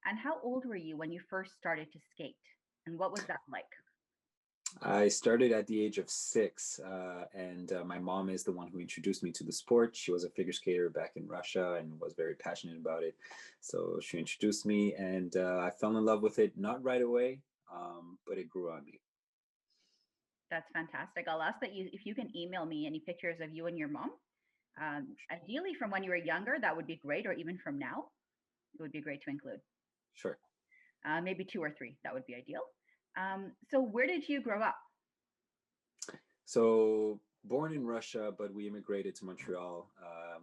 And how old were you when you first started to skate? And what was that like? I started at the age of 6, and my mom is the one who introduced me to the sport. She was a figure skater back in Russia and was very passionate about it. So she introduced me, and I fell in love with it, not right away, but it grew on me. That's fantastic. I'll ask that you if you can email me any pictures of you and your mom. Ideally, from when you were younger, that would be great, or even from now, it would be great to include. Sure. Maybe two or three, that would be ideal. So, where did you grow up? So born in Russia, but we immigrated to Montreal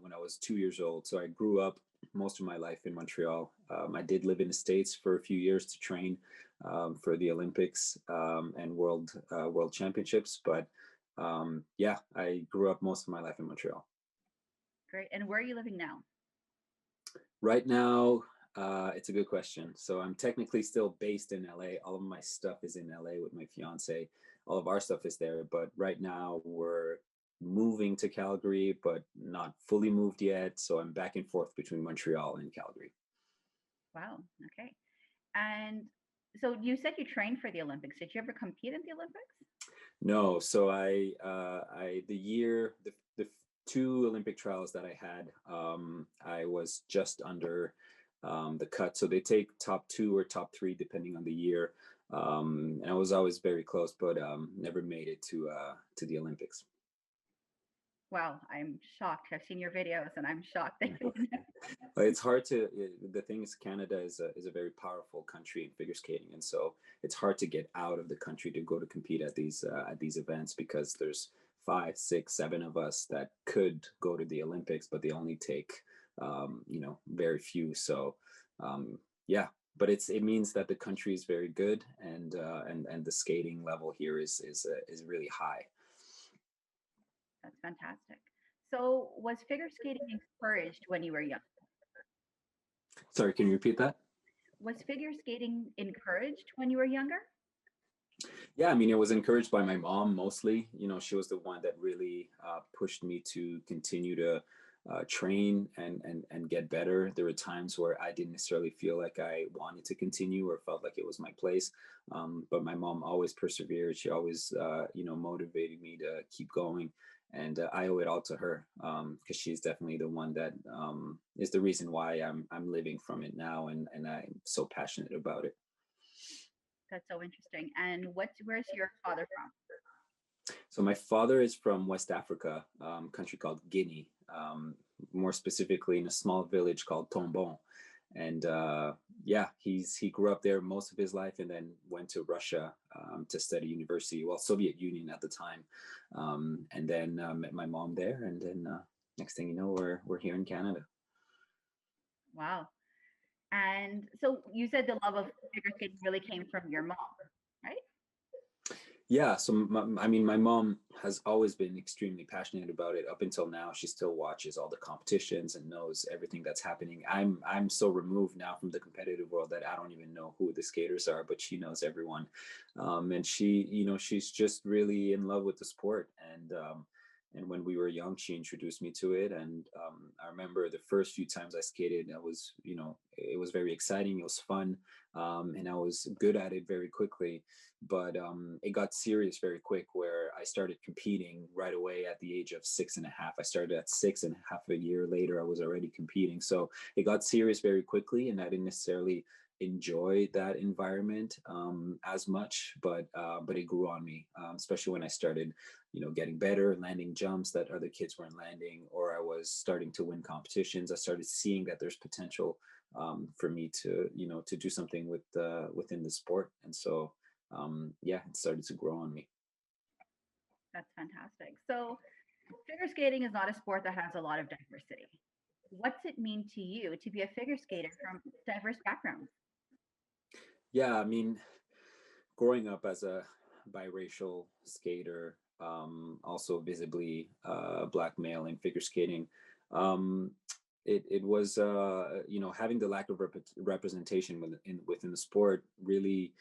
when I was 2 years old. So I grew up most of my life in Montreal. I did live in the States for a few years to train for the Olympics and World Championships. But yeah, I grew up most of my life in Montreal. Great. And where are you living now? Right now, it's a good question. So I'm technically still based in LA. All of my stuff is in LA with my fiance. All of our stuff is there. But right now we're moving to Calgary, but not fully moved yet. So I'm back and forth between Montreal and Calgary. Wow. Okay. And so you said you trained for the Olympics. Did you ever compete in the Olympics? No, so the two Olympic trials that I had, I was just under the cut. So they take top two or top three depending on the year, and I was always very close, but never made it to the Olympics. Wow, I'm shocked. I've seen your videos and I'm shocked that you didn't. But it's hard to. The thing is, Canada is a very powerful country in figure skating, and so it's hard to get out of the country to go to compete at these events because there's five, six, seven of us that could go to the Olympics, but they only take very few. So yeah, but it means that the country is very good, and the skating level here is really high. That's fantastic. So, was figure skating encouraged when you were young? Sorry, can you repeat that? Was figure skating encouraged when you were younger? Yeah, I mean, it was encouraged by my mom mostly. She was the one that really pushed me to continue to train and get better. There were times where I didn't necessarily feel like I wanted to continue or felt like it was my place, but my mom always persevered. She always, motivated me to keep going, and I owe it all to her because she's definitely the one that is the reason why I'm living from it now, and I'm so passionate about it. That's so interesting. And where's your father from? So my father is from West Africa, country called Guinea, more specifically in a small village called Tombon. And yeah, he grew up there most of his life, and then went to Russia to study university, well, Soviet Union at the time, and then met my mom there, and then next thing you know, we're here in Canada. Wow. And so you said the love of figure skating really came from your mom, right? Yeah, so I mean, my mom has always been extremely passionate about it up until now. She still watches all the competitions and knows everything that's happening. I'm so removed now from the competitive world that I don't even know who the skaters are, but she knows everyone, and she's just really in love with the sport. And when we were young, she introduced me to it, and I remember the first few times I skated, it was very exciting, it was fun, and I was good at it very quickly. But it got serious very quick, where I started competing right away at the age of 6.5. I started at 6.5. A year later, I was already competing. So it got serious very quickly, and I didn't necessarily enjoy that environment as much, but it grew on me, especially when I started, getting better, landing jumps that other kids weren't landing, or I was starting to win competitions. I started seeing that there's potential for me to do something within the sport, and so yeah, it started to grow on me. That's fantastic. So figure skating is not a sport that has a lot of diversity. What's it mean to you to be a figure skater from diverse backgrounds? Yeah, I mean, growing up as a biracial skater, also visibly black male in figure skating, um, it was having the lack of representation within the sport really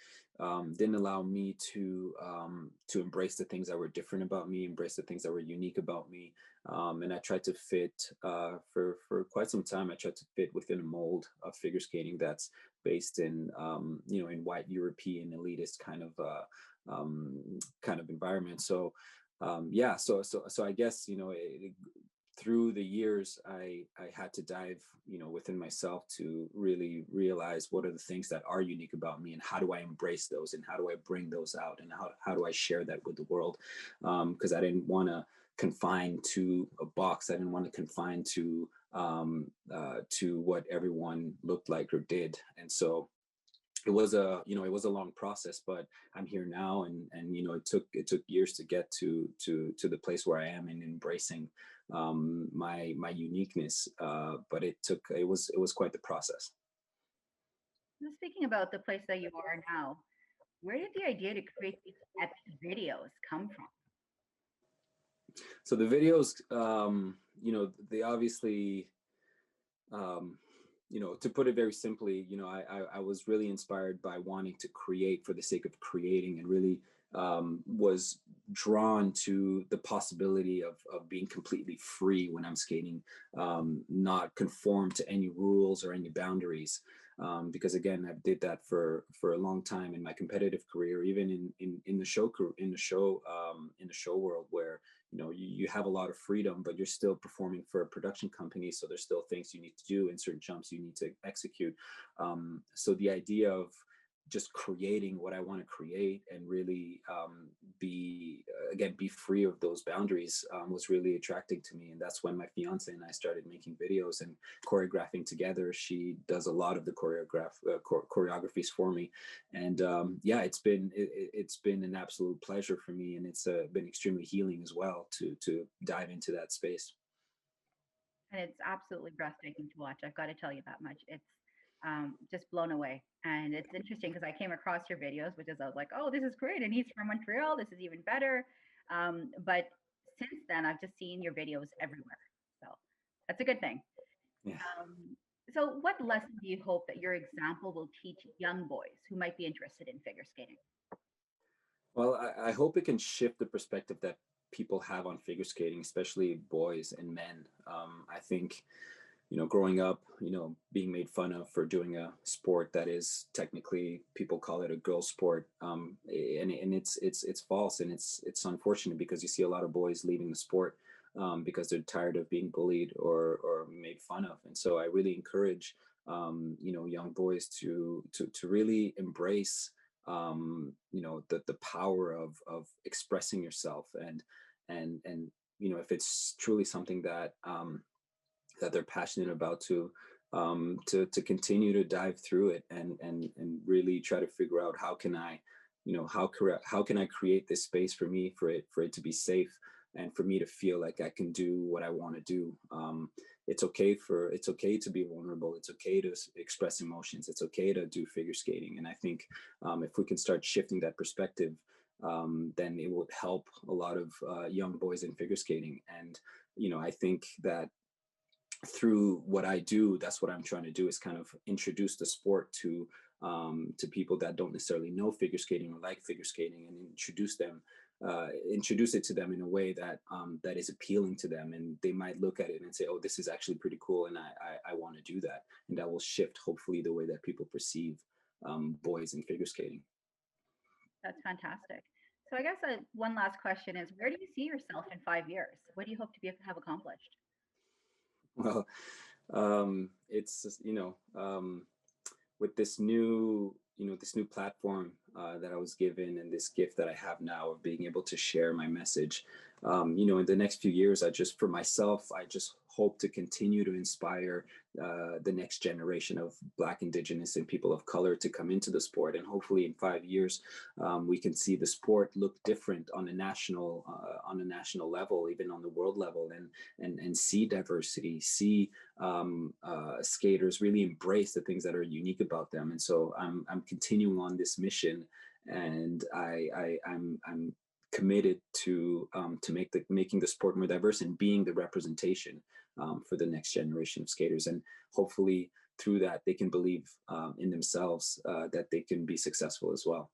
didn't allow me to embrace the things that were different about me, embrace the things that were unique about me, and I tried to fit for quite some time. I tried to fit within a mold of figure skating that's based in in white European elitist kind of environment. So yeah, so I guess through the years, I had to dive within myself to really realize what are the things that are unique about me, and how do I embrace those, and how do I bring those out, and how do I share that with the world, because I didn't want to confine to a box. I didn't want to confine to what everyone looked like or did. And so it was a long process, but I'm here now, and it took years to get to the place where I am in embracing my uniqueness, but it was quite the process. So speaking about the place that you are now, where did the idea to create these epic videos come from? So the videos, they obviously, to put it very simply, I was really inspired by wanting to create for the sake of creating, and really was drawn to the possibility of being completely free when I'm skating, not conform to any rules or any boundaries. Because again, I did that for a long time in my competitive career, even in the show world, where you have a lot of freedom, but you're still performing for a production company, so there's still things you need to do and certain jumps you need to execute. So the idea of just creating what I want to create, and really be free of those boundaries, was really attracting to me. And that's when my fiance and I started making videos and choreographing together. She does a lot of the choreographies for me, and yeah, it's been an absolute pleasure for me, and it's been extremely healing as well to dive into that space. And it's absolutely breathtaking to watch. I've got to tell you that much. It's just blown away. And it's interesting because I came across your videos, which is I was like, oh, this is great, and he's from Montreal. This is even better. But since then, I've just seen your videos everywhere. So that's a good thing. Yeah. So, what lesson do you hope that your example will teach young boys who might be interested in figure skating? Well, I hope it can shift the perspective that people have on figure skating, especially boys and men. I think, growing up, being made fun of for doing a sport that is technically, people call it a girl sport, and it's false, and it's unfortunate, because you see a lot of boys leaving the sport, because they're tired of being bullied or made fun of. And so I really encourage young boys to really embrace the power of expressing yourself, and if it's truly something that they're passionate about, to continue to dive through it, and really try to figure out how can I how can I create this space for me, for it to be safe, and for me to feel like I can do what I want to do. It's okay to be vulnerable. It's okay to express emotions. It's okay to do figure skating. And I think if we can start shifting that perspective, then it will help a lot of young boys in figure skating. And I think that through what I do, that's what I'm trying to do, is kind of introduce the sport to people that don't necessarily know figure skating or like figure skating, and introduce it to them in a way that is appealing to them, and they might look at it and say, "Oh, this is actually pretty cool, and I want to do that," and that will shift, hopefully, the way that people perceive boys in figure skating. That's fantastic. So, I guess one last question is, where do you see yourself in 5 years? What do you hope to have accomplished? Well, it's just, with this new platform that I was given, and this gift that I have now of being able to share my message. In the next few years, for myself, I just hope to continue to inspire the next generation of Black, Indigenous, and people of color to come into the sport. And hopefully, in 5 years, we can see the sport look different on a national level, even on the world level, and see diversity, see skaters really embrace the things that are unique about them. And so I'm continuing on this mission, and I'm committed to making the sport more diverse, and being the representation for the next generation of skaters. And hopefully through that, they can believe in themselves, that they can be successful as well.